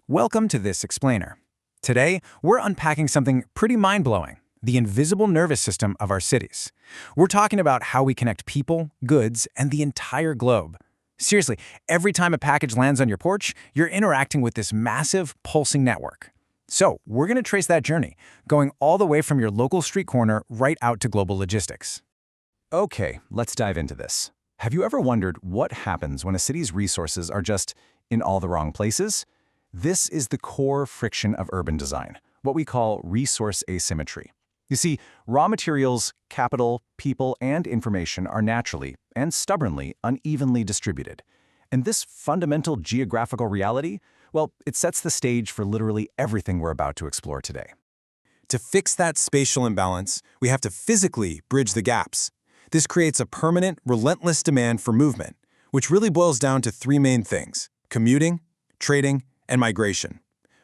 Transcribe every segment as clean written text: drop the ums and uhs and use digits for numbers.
Welcome to This Explainer. Today, we're unpacking something pretty mind-blowing, the invisible nervous system of our cities. We're talking about how we connect people, goods, and the entire globe. Seriously, every time a package lands on your porch, you're interacting with this massive, pulsing network. So, we're going to trace that journey, going all the way from your local street corner right out to global logistics. Okay, let's dive into this. Have you ever wondered what happens when a city's resources are just in all the wrong places? This is the core friction of urban design, what we call resource asymmetry. You see, raw materials, capital, people, and information are naturally and stubbornly unevenly distributed. And this fundamental geographical reality, well, it sets the stage for literally everything we're about to explore today. To fix that spatial imbalance, we have to physically bridge the gaps. This creates a permanent, relentless demand for movement, which really boils down to three main things: commuting, trading, and migration.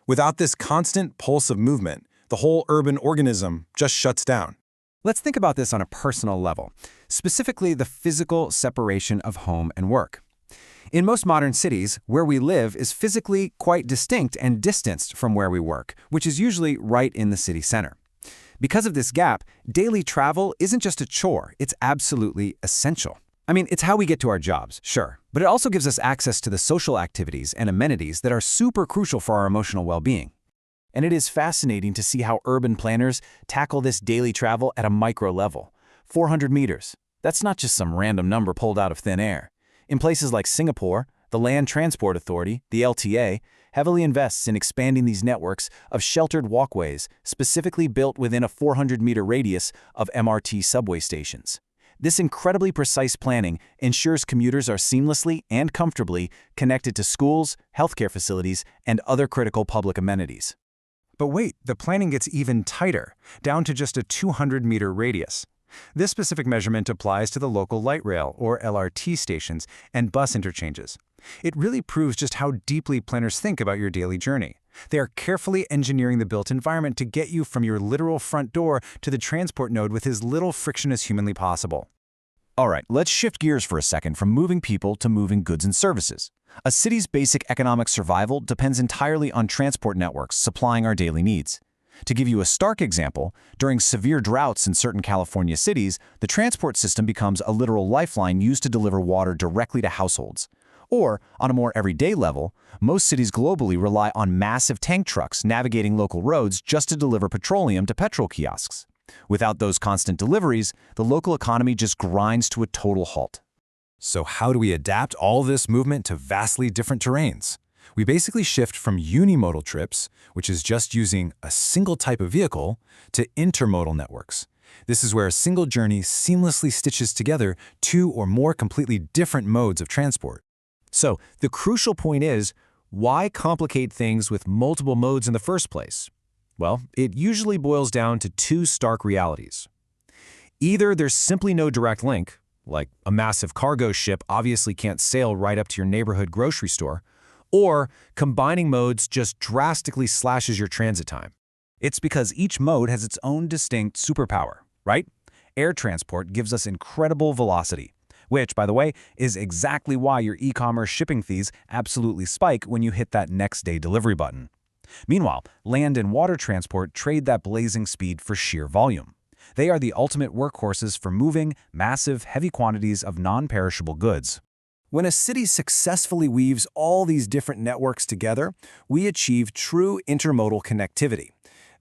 Without this constant pulse of movement, the whole urban organism just shuts down. Let's think about this on a personal level, specifically the physical separation of home and work. In most modern cities, where we live is physically quite distinct and distanced from where we work, which is usually right in the city center. Because of this gap, daily travel isn't just a chore, it's absolutely essential. I mean, it's how we get to our jobs, sure, but it also gives us access to the social activities and amenities that are super crucial for our emotional well-being. And it is fascinating to see how urban planners tackle this daily travel at a micro level. 400 meters. That's not just some random number pulled out of thin air. In places like Singapore, the Land Transport Authority, the LTA, heavily invests in expanding these networks of sheltered walkways specifically built within a 400-meter radius of MRT subway stations. This incredibly precise planning ensures commuters are seamlessly and comfortably connected to schools, healthcare facilities, and other critical public amenities. But wait, the planning gets even tighter, down to just a 200-meter radius. This specific measurement applies to the local light rail, or LRT stations, and bus interchanges. It really proves just how deeply planners think about your daily journey. They are carefully engineering the built environment to get you from your literal front door to the transport node with as little friction as humanly possible. All right, let's shift gears for a second from moving people to moving goods and services. A city's basic economic survival depends entirely on transport networks supplying our daily needs. To give you a stark example, during severe droughts in certain California cities, the transport system becomes a literal lifeline used to deliver water directly to households. Or, on a more everyday level, most cities globally rely on massive tank trucks navigating local roads just to deliver petroleum to petrol kiosks. Without those constant deliveries, the local economy just grinds to a total halt. So how do we adapt all this movement to vastly different terrains? We basically shift from unimodal trips, which is just using a single type of vehicle, to intermodal networks. This is where a single journey seamlessly stitches together two or more completely different modes of transport. So, the crucial point is, why complicate things with multiple modes in the first place? Well, it usually boils down to two stark realities. Either there's simply no direct link, like a massive cargo ship obviously can't sail right up to your neighborhood grocery store, or combining modes just drastically slashes your transit time. It's because each mode has its own distinct superpower, right? Air transport gives us incredible velocity, which, by the way, is exactly why your e-commerce shipping fees absolutely spike when you hit that next day delivery button. Meanwhile, land and water transport trade that blazing speed for sheer volume. They are the ultimate workhorses for moving massive, heavy quantities of non-perishable goods. When a city successfully weaves all these different networks together, we achieve true intermodal connectivity.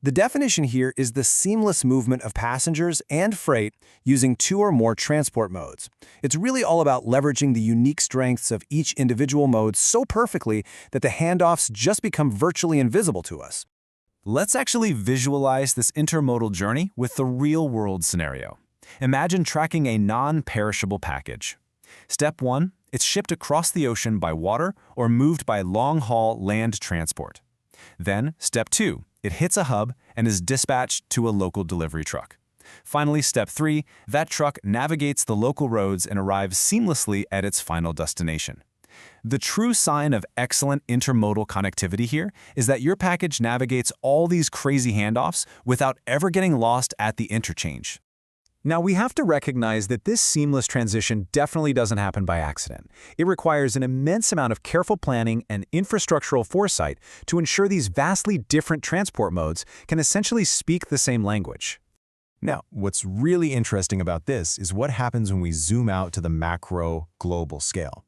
The definition here is the seamless movement of passengers and freight using two or more transport modes. It's really all about leveraging the unique strengths of each individual mode so perfectly that the handoffs just become virtually invisible to us. Let's actually visualize this intermodal journey with the real-world scenario. Imagine tracking a non-perishable package. Step 1, it's shipped across the ocean by water or moved by long-haul land transport. Then, Step 2, it hits a hub and is dispatched to a local delivery truck. Finally, Step 3, that truck navigates the local roads and arrives seamlessly at its final destination. The true sign of excellent intermodal connectivity here is that your package navigates all these crazy handoffs without ever getting lost at the interchange. Now, we have to recognize that this seamless transition definitely doesn't happen by accident. It requires an immense amount of careful planning and infrastructural foresight to ensure these vastly different transport modes can essentially speak the same language. Now, what's really interesting about this is what happens when we zoom out to the macro, global scale.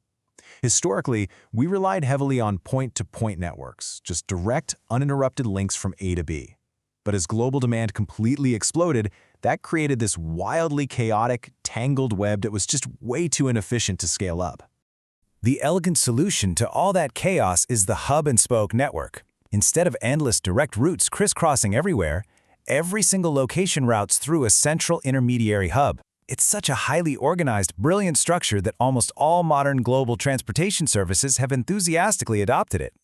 Historically, we relied heavily on point-to-point networks, just direct, uninterrupted links from A to B. But as global demand completely exploded, that created this wildly chaotic, tangled web that was just way too inefficient to scale up. The elegant solution to all that chaos is the hub-and-spoke network. Instead of endless direct routes crisscrossing everywhere, every single location routes through a central intermediary hub. It's such a highly organized, brilliant structure that almost all modern global transportation services have enthusiastically adopted it.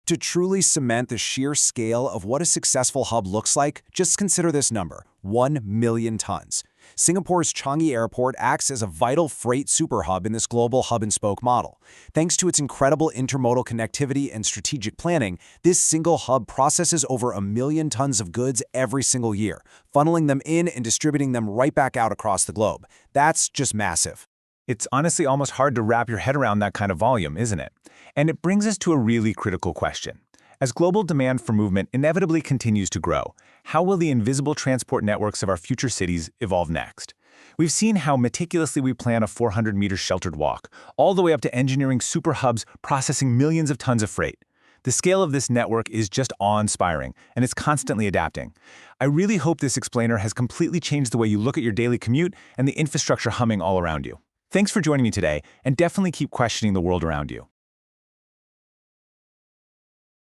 To truly cement the sheer scale of what a successful hub looks like, just consider this number: 1 million tons. Singapore's Changi Airport acts as a vital freight superhub in this global hub-and-spoke model. Thanks to its incredible intermodal connectivity and strategic planning, this single hub processes over 1 million tons of goods every single year, funneling them in and distributing them right back out across the globe. That's just massive. It's honestly almost hard to wrap your head around that kind of volume, isn't it? And it brings us to a really critical question. As global demand for movement inevitably continues to grow, how will the invisible transport networks of our future cities evolve next? We've seen how meticulously we plan a 400-meter sheltered walk, all the way up to engineering super hubs processing millions of tons of freight. The scale of this network is just awe-inspiring, and it's constantly adapting. I really hope this explainer has completely changed the way you look at your daily commute and the infrastructure humming all around you. Thanks for joining me today, and definitely keep questioning the world around you.